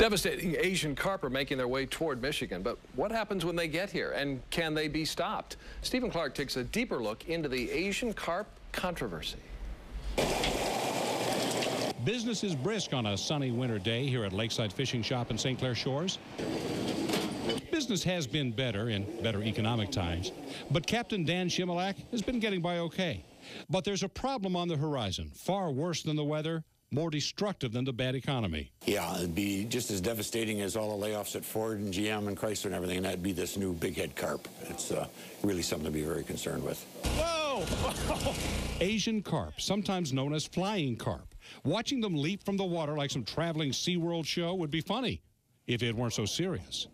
Devastating Asian carp are making their way toward Michigan, but what happens when they get here, and can they be stopped? Stephen Clark takes a deeper look into the Asian carp controversy. Business is brisk on a sunny winter day here at Lakeside Fishing Shop in St. Clair Shores. Business has been better in better economic times, but Captain Dan Shimelak has been getting by okay. But there's a problem on the horizon, far worse than the weather, more destructive than the bad economy. Yeah, it'd be just as devastating as all the layoffs at Ford and GM and Chrysler and everything, and that'd be this new big head carp. It's really something to be very concerned with. Whoa! Asian carp, sometimes known as flying carp. Watching them leap from the water like some traveling SeaWorld show would be funny if it weren't so serious.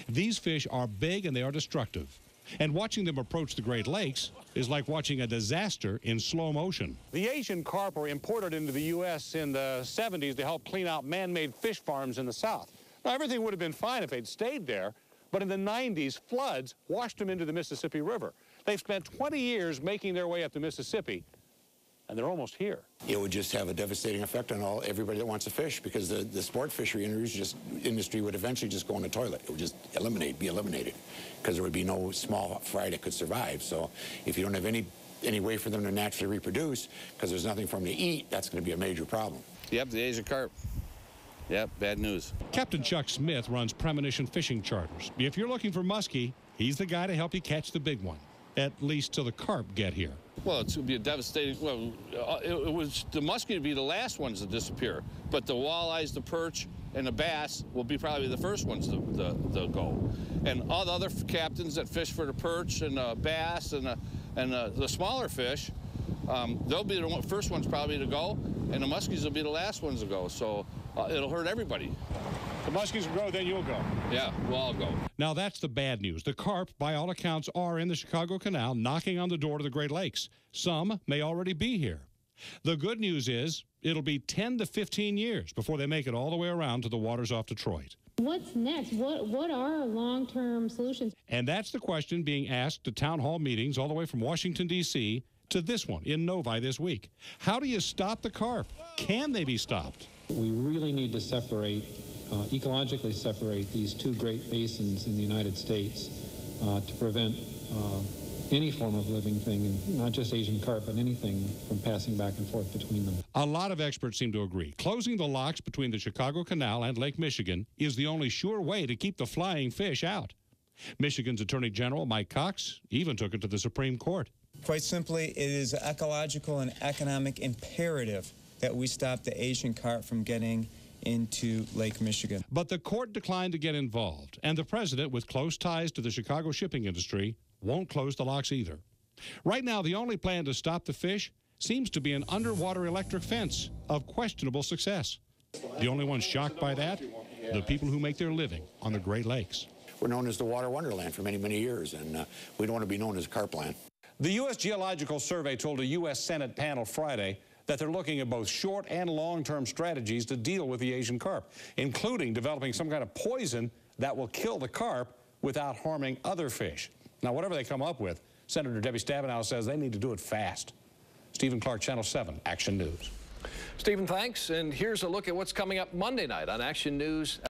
These fish are big and they are destructive. And watching them approach the Great Lakes is like watching a disaster in slow motion. The Asian carp were imported into the U.S. in the 70s to help clean out man-made fish farms in the South. Now, everything would have been fine if they'd stayed there, but in the 90s, floods washed them into the Mississippi River. They've spent 20 years making their way up the Mississippi, and they're almost here. It would just have a devastating effect on everybody that wants to fish, because the sport fishery industry would eventually just go in the toilet. It would just be eliminated, because there would be no small fry that could survive. So if you don't have any way for them to naturally reproduce, because there's nothing for them to eat, that's going to be a major problem. Yep, the Asian carp. Yep, bad news. Captain Chuck Smith runs Premonition Fishing Charters. If you're looking for muskie, he's the guy to help you catch the big one, at least till the carp get here. Well, it's going to be a devastating, well, the muskie would be the last ones to disappear, but the walleyes, the perch, and the bass will be probably the first ones to go. And all the other captains that fish for the perch and the bass and the smaller fish, they'll be the first ones probably to go, and the muskies will be the last ones to go. So it'll hurt everybody. The muskies will go, then you'll go. Yeah, we'll all go. Now that's the bad news. The carp, by all accounts, are in the Chicago Canal, knocking on the door to the Great Lakes. Some may already be here. The good news is it'll be 10 to 15 years before they make it all the way around to the waters off Detroit. What's next? What are long-term solutions? And that's the question being asked at town hall meetings all the way from Washington, D.C. to this one in Novi this week. How do you stop the carp? Can they be stopped? We really need to ecologically separate these two great basins in the United States to prevent any form of living thing, and not just Asian carp, but anything from passing back and forth between them. A lot of experts seem to agree. Closing the locks between the Chicago Canal and Lake Michigan is the only sure way to keep the flying fish out. Michigan's Attorney General Mike Cox even took it to the Supreme Court. Quite simply, it is an ecological and economic imperative that we stop the Asian carp from getting into Lake Michigan. But the court declined to get involved, and the president, with close ties to the Chicago shipping industry, won't close the locks either. Right now, the only plan to stop the fish seems to be an underwater electric fence of questionable success. The only ones shocked by that? The people who make their living on the Great Lakes. We're known as the water wonderland for many, many years, and we don't want to be known as carp land. The U.S. Geological Survey told a U.S. Senate panel Friday that they're looking at both short and long-term strategies to deal with the Asian carp, including developing some kind of poison that will kill the carp without harming other fish. Now, whatever they come up with, Senator Debbie Stabenow says they need to do it fast. Stephen Clark, Channel 7, Action News. Stephen, thanks. And here's a look at what's coming up Monday night on Action News.